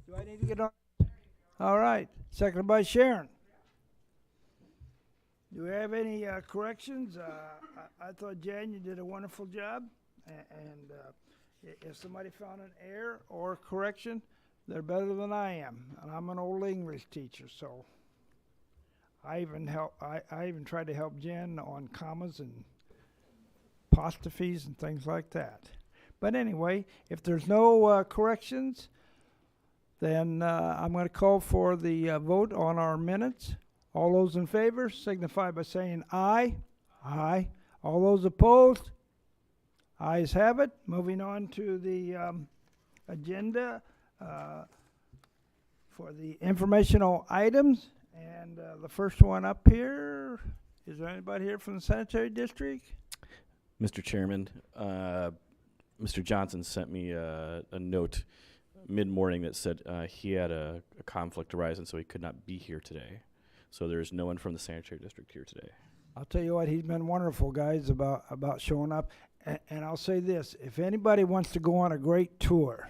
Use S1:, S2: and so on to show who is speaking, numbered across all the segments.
S1: Do I need to get on? All right. Seconded by Sharon. Do we have any corrections? I thought, Jan, you did a wonderful job. And if somebody found an error or correction, they're better than I am. And I'm an old English teacher, so I even tried to help Jen on commas and apostrophes and things like that. But anyway, if there's no corrections, then I'm going to call for the vote on our minutes. All those in favor signify by saying aye. Aye. All those opposed? Ayes have it. Moving on to the agenda for the informational items. And the first one up here, is there anybody here from the sanitary district?
S2: Mr. Chairman, Mr. Johnson sent me a note mid-morning that said he had a conflict arise, and so he could not be here today. So there's no one from the sanitary district here today.
S1: I'll tell you what, he's been wonderful, guys, about showing up. And I'll say this, if anybody wants to go on a great tour,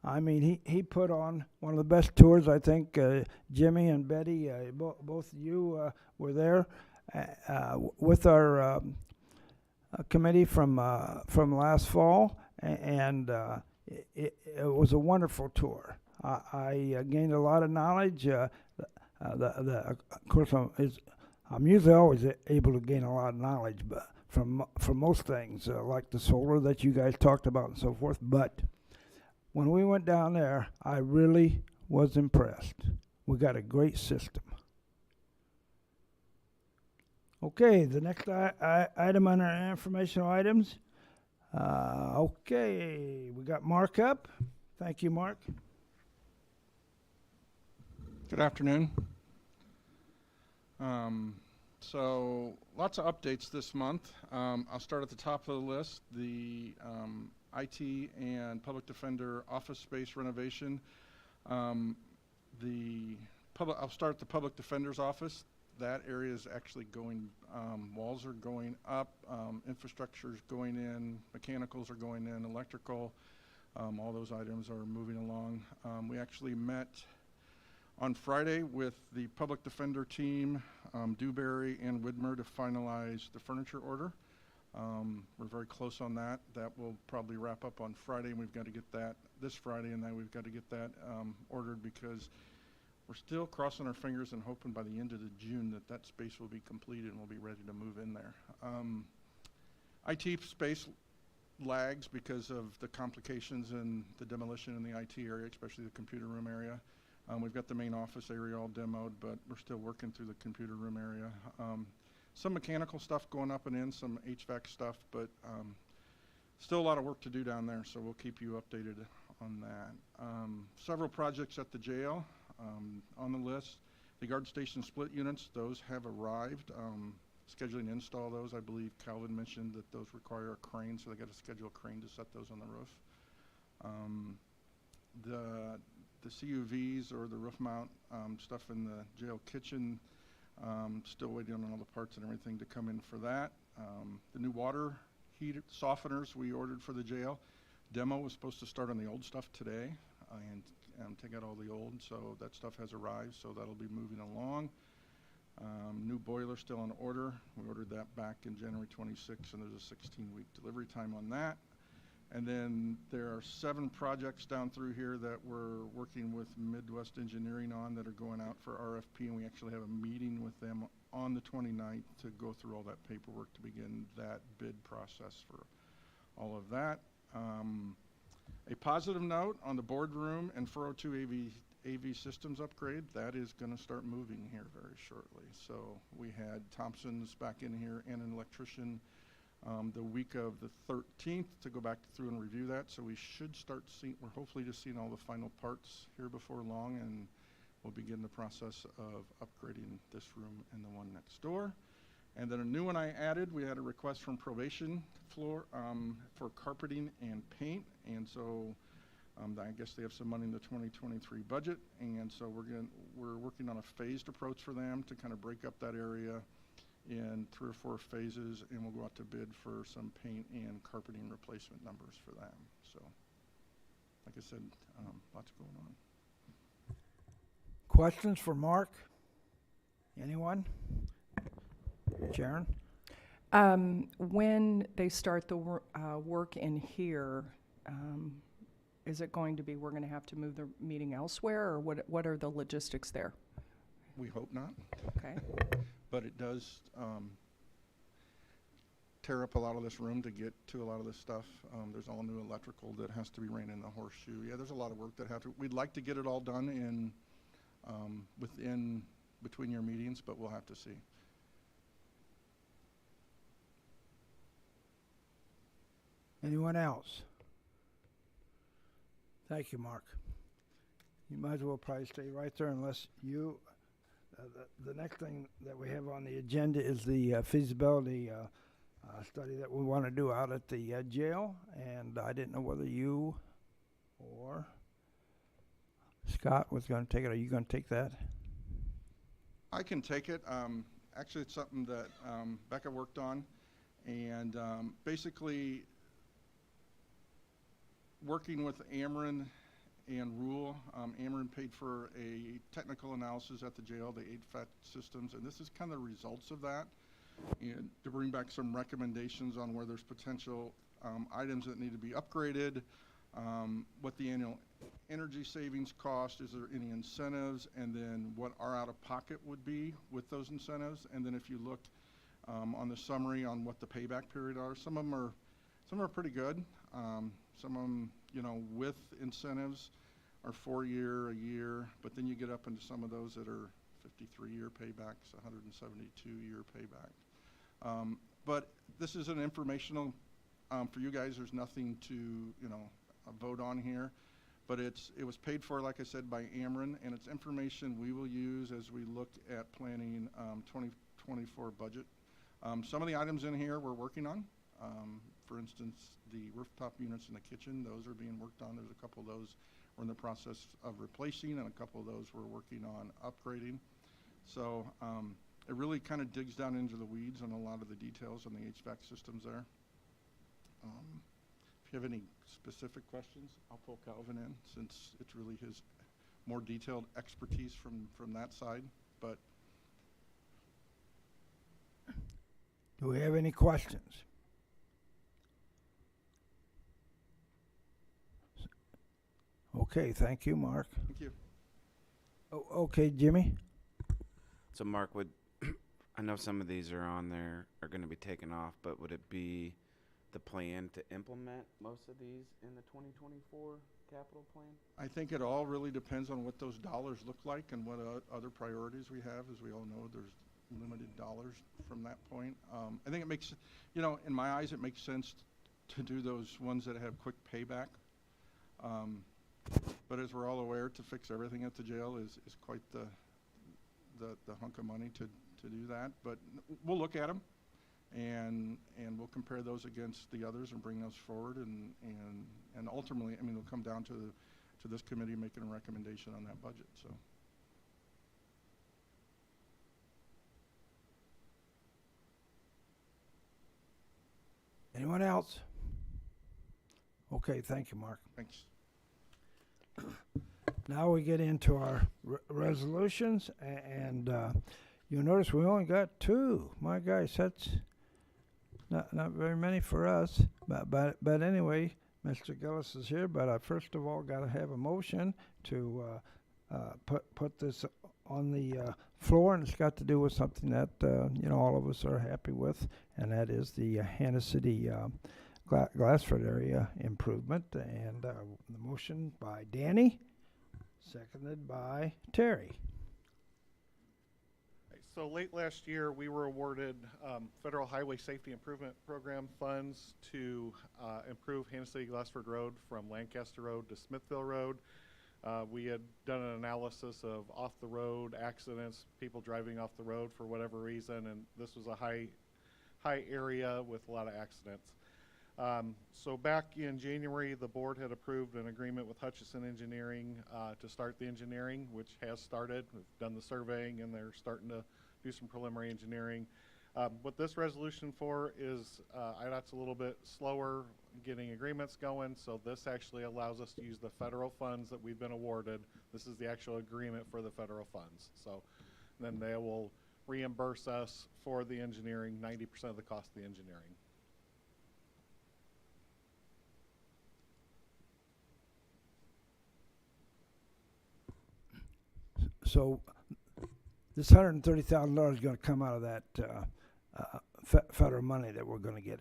S1: I mean, he put on one of the best tours. I think Jimmy and Betty, both of you were there with our committee from last fall, and it was a wonderful tour. I gained a lot of knowledge. Of course, I'm usually always able to gain a lot of knowledge, but from most things, like the solar that you guys talked about and so forth. But when we went down there, I really was impressed. We got a great system. Okay, the next item on our informational items. Okay, we got Mark up. Thank you, Mark.
S3: Good afternoon. So lots of updates this month. I'll start at the top of the list. The IT and public defender office space renovation. I'll start at the public defender's office. That area is actually going, walls are going up, infrastructure is going in, mechanicals are going in, electrical, all those items are moving along. We actually met on Friday with the public defender team, Dewberry and Widmer, to finalize the furniture order. We're very close on that. That will probably wrap up on Friday, and we've got to get that this Friday, and then we've got to get that ordered, because we're still crossing our fingers and hoping by the end of June that space will be completed and we'll be ready to move in there. IT space lags because of the complications and the demolition in the IT area, especially the computer room area. We've got the main office area all demoed, but we're still working through the computer room area. Some mechanical stuff going up and in, some HVAC stuff, but still a lot of work to do down there, so we'll keep you updated on that. Several projects at the jail on the list. The guard station split units, those have arrived. Scheduling to install those, I believe Calvin mentioned that those require a crane, so they got to schedule a crane to set those on the roof. The CUVs, or the roof mount stuff in the jail kitchen, still waiting on all the parts and everything to come in for that. The new water heater softeners we ordered for the jail. Demo was supposed to start on the old stuff today and take out all the old, so that stuff has arrived, so that'll be moving along. New boiler still on order. We ordered that back in January 26th, and there's a 16-week delivery time on that. And then there are 7 projects down through here that we're working with Midwest Engineering on that are going out for RFP, and we actually have a meeting with them on the 29th to go through all that paperwork to begin that bid process for all of that. A positive note on the boardroom and 402 AV systems upgrade, that is going to start moving here very shortly. So we had Thompson's back in here and an electrician the week of the 13th to go back through and review that. So we should start seeing, we're hopefully just seeing all the final parts here before long, and we'll begin the process of upgrading this room and the one next door. And then a new one I added, we had a request from probation floor for carpeting and paint, and so I guess they have some money in the 2023 budget, and so we're working on a phased approach for them to kind of break up that area in 3 or 4 phases, and we'll go out to bid for some paint and carpeting replacement numbers for them. So like I said, lots going on.
S1: Questions for Mark? Anyone? Sharon?
S4: When they start the work in here, is it going to be, we're going to have to move the meeting elsewhere, or what are the logistics there?
S3: We hope not,
S4: Okay.
S3: but it does tear up a lot of this room to get to a lot of this stuff. There's all new electrical that has to be ran in the horseshoe. Yeah, there's a lot of work that we'd like to get it all done in between your meetings, but we'll have to see.
S1: Anyone else? Thank you, Mark. You might as well probably stay right there unless you, the next thing that we have on the agenda is the feasibility study that we want to do out at the jail, and I didn't know whether you or Scott was going to take it. Are you going to take that?
S3: I can take it. Actually, it's something that Becca worked on, and basically working with Ameren and Rule. Ameren paid for a technical analysis at the jail, the HVAC systems, and this is kind of the results of that, and to bring back some recommendations on where there's potential items that need to be upgraded, what the annual energy savings cost, is there any incentives, and then what our out-of-pocket would be with those incentives. And then if you look on the summary on what the payback period are, some of them are pretty good. Some of them, with incentives are 4-year, a year, but then you get up into some of those that are 53-year paybacks, 172-year payback. But this is an informational for you guys. There's nothing to vote on here, but it was paid for, like I said, by Ameren, and it's information we will use as we look at planning 2024 budget. Some of the items in here we're working on. For instance, the rooftop units in the kitchen, those are being worked on. There's a couple of those we're in the process of replacing, and a couple of those we're working on upgrading. So it really kind of digs down into the weeds on a lot of the details on the HVAC systems there. If you have any specific questions, I'll pull Calvin in, since it's really his more detailed expertise from that side. But
S1: Do we have any questions? Okay, thank you, Mark.
S3: thank you.
S1: Okay, Jimmy?
S5: So Mark, I know some of these are on there, are going to be taken off, but would it be the plan to implement most of these in the 2024 capital plan?
S3: I think it all really depends on what those dollars look like and what other priorities we have. As we all know, there's limited dollars from that point. I think it makes, in my eyes, it makes sense to do those ones that have quick payback. But as we're all aware, to fix everything at the jail is quite the hunk of money to do that. But we'll look at them, and we'll compare those against the others and bring those forward. And ultimately, it'll come down to this committee making a recommendation on that budget. So.
S1: Anyone else? Okay, thank you, Mark.
S3: Thanks.
S1: Now we get into our resolutions, and you'll notice we only got 2. My gosh, that's not very many for us. But anyway, Mr. Gillis is here. But I first of all got to have a motion to put this on the floor, and it's got to do with something that all of us are happy with, and that is the Hannah City Glassford area improvement. And the motion by Danny, seconded by Terry.
S6: So late last year, we were awarded Federal Highway Safety Improvement Program funds to improve Hannah City Glassford Road from Lancaster Road to Smithville Road. We had done an analysis of off-the-road accidents, people driving off the road for whatever reason, and this was a high area with a lot of accidents. So back in January, the board had approved an agreement with Hutchison Engineering to start the engineering, which has started. We've done the surveying, and they're starting to do some preliminary engineering. What this resolution for is IDOT's a little bit slower getting agreements going, so this actually allows us to use the federal funds that we've been awarded. This is the actual agreement for the federal funds. So then they will reimburse us for the engineering, 90% of the cost of the engineering.
S1: So this $130,000 is going to come out of that federal money that we're going to get.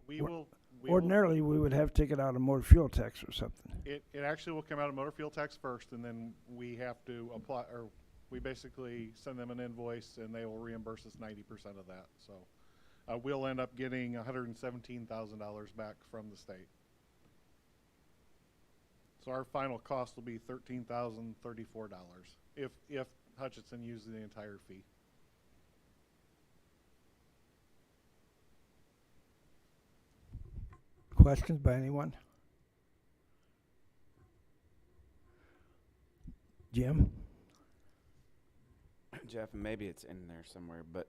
S6: We will
S1: Ordinarily, we would have to take it out of motor fuel tax or something.
S6: It actually will come out of motor fuel tax first, and then we have to apply, or we basically send them an invoice, and they will reimburse us 90% of that. So we'll end up getting $117,000 back from the state. So our final cost will be $13,034 if Hutchinson uses the entire fee.
S1: Questions by anyone? Jim?
S5: Jeff, maybe it's in there somewhere, but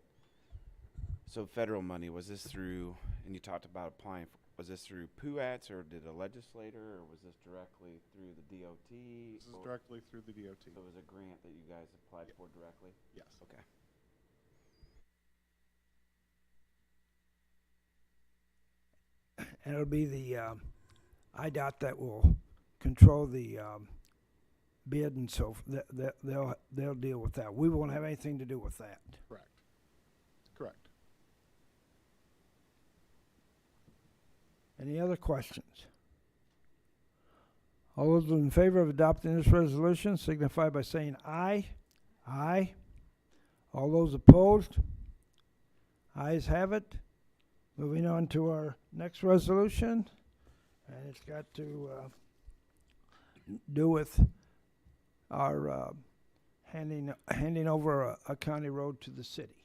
S5: so federal money, was this through, and you talked about applying, was this through PUATs or did a legislator, or was this directly through the DOT?
S6: This is directly through the DOT.
S5: So it was a grant that you guys applied for directly?
S6: Yes.
S5: Okay.
S1: And it'll be the IDOT that will control the bid, and so they'll deal with that. We won't have anything to do with that.
S6: Correct. Correct.
S1: Any other questions? All those in favor of adopting this resolution signify by saying aye. Aye. All those opposed? Ayes have it. Moving on to our next resolution, and it's got to do with our handing over a county road to the city.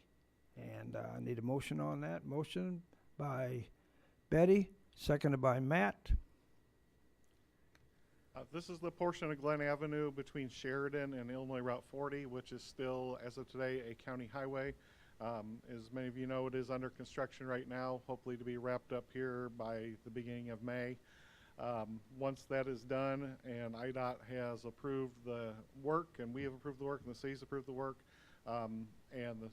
S1: And I need a motion on that. Motion by Betty, seconded by Matt.
S6: This is the portion of Glen Avenue between Sheridan and Illinois Route 40, which is still, as of today, a county highway. As many of you know, it is under construction right now, hopefully to be wrapped up here by the beginning of May. Once that is done and IDOT has approved the work, and we have approved the work, and the city's approved the work, and the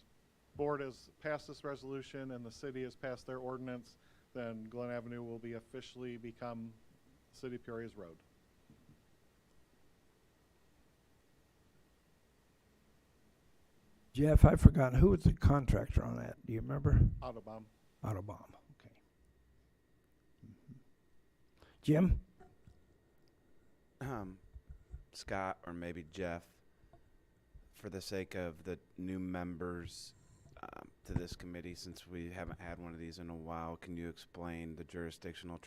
S6: board has passed this resolution and the city has passed their ordinance, then Glen Avenue will be officially become City of Peoria's road.
S1: Jeff, I've forgotten, who was the contractor on that? Do you remember?
S6: Autobahn.
S1: Autobahn, okay. Jim?
S5: Scott, or maybe Jeff, for the sake of the new members to this committee, since we haven't had one of these in a while, can you explain the jurisdictional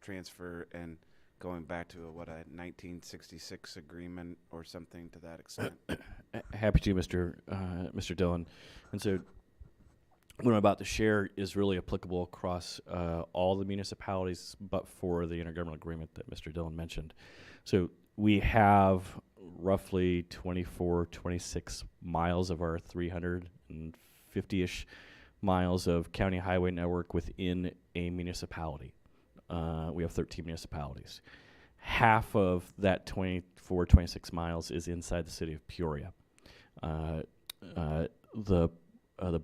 S5: transfer and going back to a 1966 agreement or something to that extent?
S2: Happy to, Mr. Dillon. And so what I'm about to share is really applicable across all the municipalities, but for the intergovernmental agreement that Mr. Dillon mentioned. So we have roughly 26 miles of our 350-ish miles of county highway network within a municipality. We have 13 municipalities. Half of that 26 miles is inside the city of Peoria. The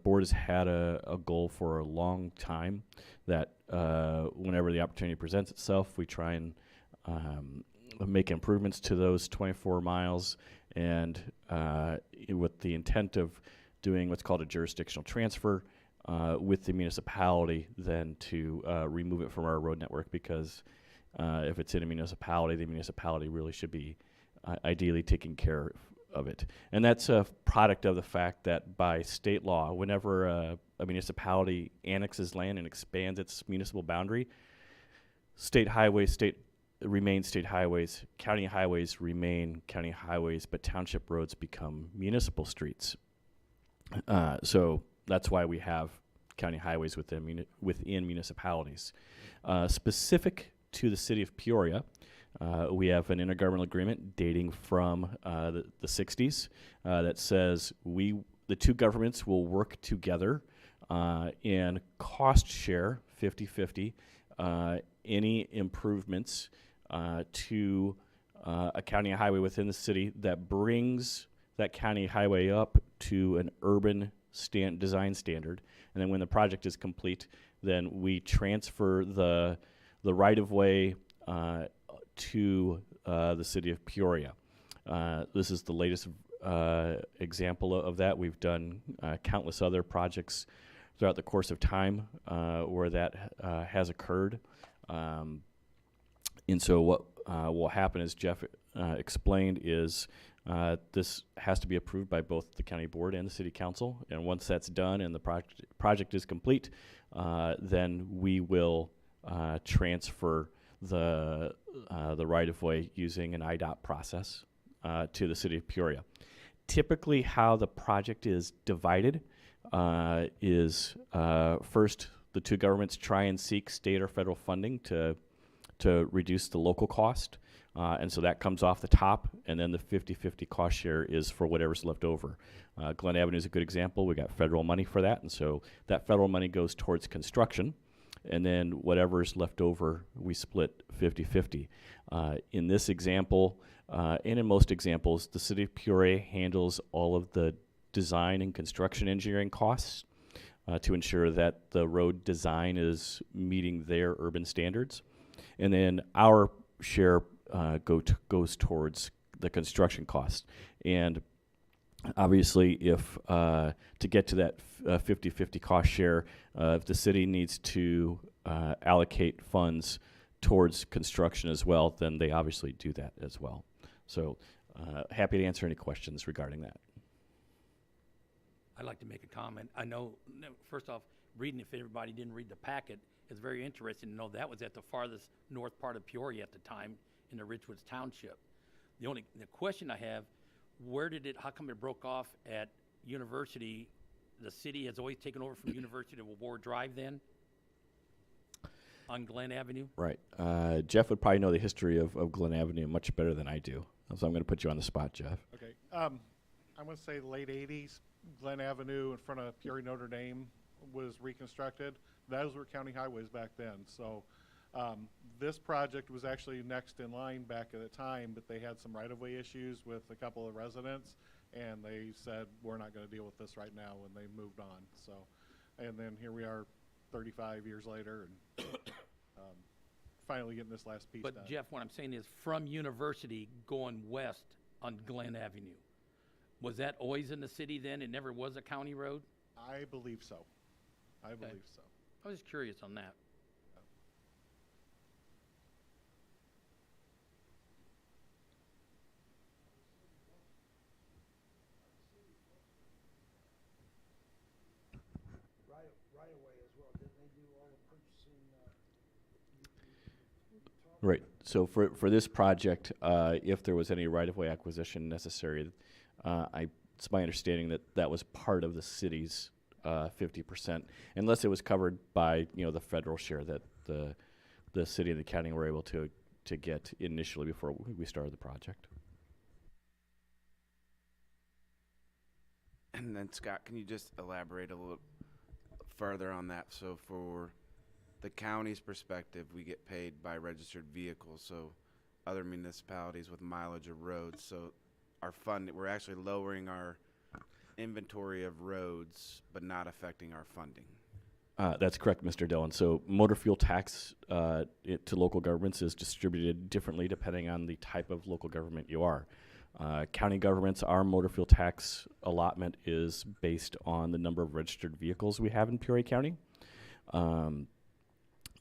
S2: board has had a goal for a long time that whenever the opportunity presents itself, we try and make improvements to those 24 miles, and with the intent of doing what's called a jurisdictional transfer with the municipality, then to remove it from our road network, because if it's in a municipality, the municipality really should be ideally taking care of it. And that's a product of the fact that by state law, whenever a municipality annexes land and expands its municipal boundary, state highways remain state highways, county highways remain county highways, but township roads become municipal streets. So that's why we have county highways within municipalities. Specific to the city of Peoria, we have an intergovernmental agreement dating from the 60s that says the two governments will work together and cost share 50-50 any improvements to a county highway within the city that brings that county highway up to an urban design standard. And then when the project is complete, then we transfer the right-of-way to the city of Peoria. This is the latest example of that. We've done countless other projects throughout the course of time where that has occurred. And so what will happen, as Jeff explained, is this has to be approved by both the county board and the city council. And once that's done and the project is complete, then we will transfer the right-of-way using an IDOT process to the city of Peoria. Typically, how the project is divided is first the two governments try and seek state or federal funding to reduce the local cost. And so that comes off the top, and then the 50-50 cost share is for whatever's left over. Glen Avenue is a good example. We got federal money for that, and so that federal money goes towards construction, and then whatever's left over, we split 50-50. In this example, and in most examples, the city of Peoria handles all of the design and construction engineering costs to ensure that the road design is meeting their urban standards. And then our share goes towards the construction cost. And obviously, if to get to that 50-50 cost share, if the city needs to allocate funds towards construction as well, then they obviously do that as well. So happy to answer any questions regarding that.
S7: I'd like to make a comment. I know, first off, reading, if everybody didn't read the packet, it's very interesting to know that was at the farthest north part of Peoria at the time in the Richwoods Township. The question I have, how come it broke off at University? The city has always taken over from University to War Drive then? On Glen Avenue?
S2: Right. Jeff would probably know the history of Glen Avenue much better than I do. So I'm going to put you on the spot, Jeff.
S6: Okay. I'm going to say late 80s, Glen Avenue in front of Peoria Notre Dame was reconstructed. Those were county highways back then. So this project was actually next in line back at the time, but they had some right-of-way issues with a couple of residents, and they said, we're not going to deal with this right now, and they moved on. So, and then here we are 35 years later, and finally getting this last piece done.
S7: But Jeff, what I'm saying is from University going west on Glen Avenue, was that always in the city then? It never was a county road?
S6: I believe so. I believe so.
S7: I was just curious on that.
S1: Right away as well. Didn't they do all the purchasing?
S2: Right. So for this project, if there was any right-of-way acquisition necessary, it's my understanding that that was part of the city's 50%, unless it was covered by the federal share that the city and the county were able to get initially before we started the project.
S5: And then Scott, can you just elaborate a little further on that? So for the county's perspective, we get paid by registered vehicles, so other municipalities with mileage of roads. So our fund, we're actually lowering our inventory of roads, but not affecting our funding.
S2: That's correct, Mr. Dillon. So motor fuel tax to local governments is distributed differently depending on the type of local government you are. County governments, our motor fuel tax allotment is based on the number of registered vehicles we have in Peoria County.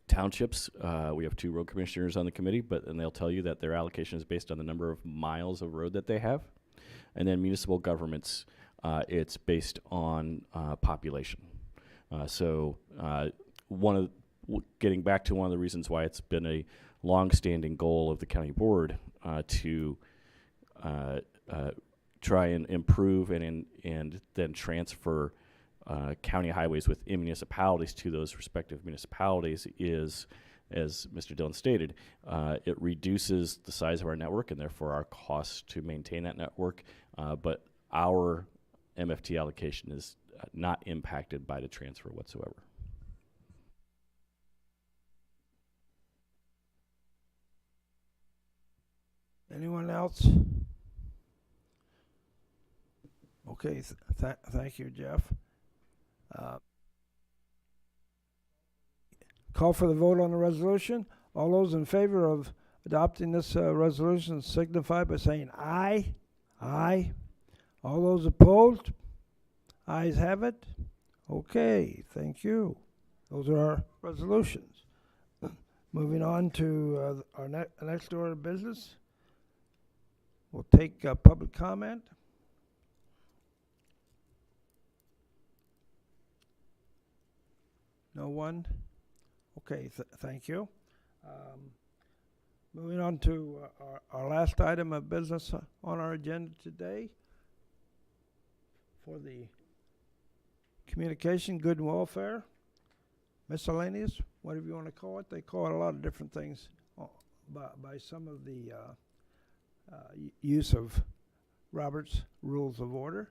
S2: Townships, we have 2 road commissioners on the committee, and they'll tell you that their allocation is based on the number of miles of road that they have. And then municipal governments, it's based on population. Getting back to one of the reasons why it's been a long-standing goal of the county board to try and improve and then transfer county highways within municipalities to those respective municipalities is, as Mr. Dillon stated, it reduces the size of our network and therefore our costs to maintain that network. But our MFT allocation is not impacted by the transfer whatsoever.
S1: Anyone else? Okay, thank you, Jeff. Call for the vote on the resolution. All those in favor of adopting this resolution signify by saying aye. Aye. All those opposed? Ayes have it. Okay, thank you. Those are our resolutions. Moving on to our next order of business. We'll take public comment. No one? Okay, thank you. Moving on to our last item of business on our agenda today for the communication, good and welfare, miscellaneous, whatever you want to call it. They call it a lot of different things by some of the use of Robert's Rules of Order.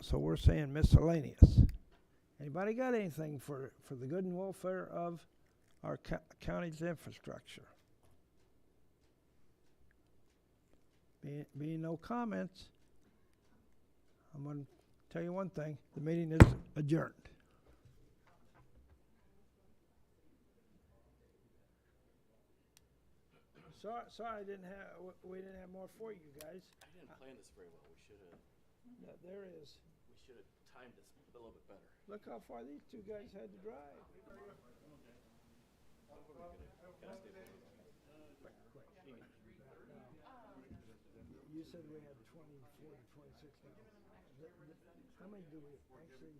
S1: So we're saying miscellaneous. Anybody got anything for the good and welfare of our county's infrastructure? Being no comments, I'm going to tell you one thing. The meeting is adjourned. Sorry, we didn't have more for you guys.
S2: I didn't plan this very well. We should have.
S1: There is.
S2: We should have timed this a little bit better.
S1: Look how far these two guys had to drive. You said we had 24 to 26 now. How many do we actually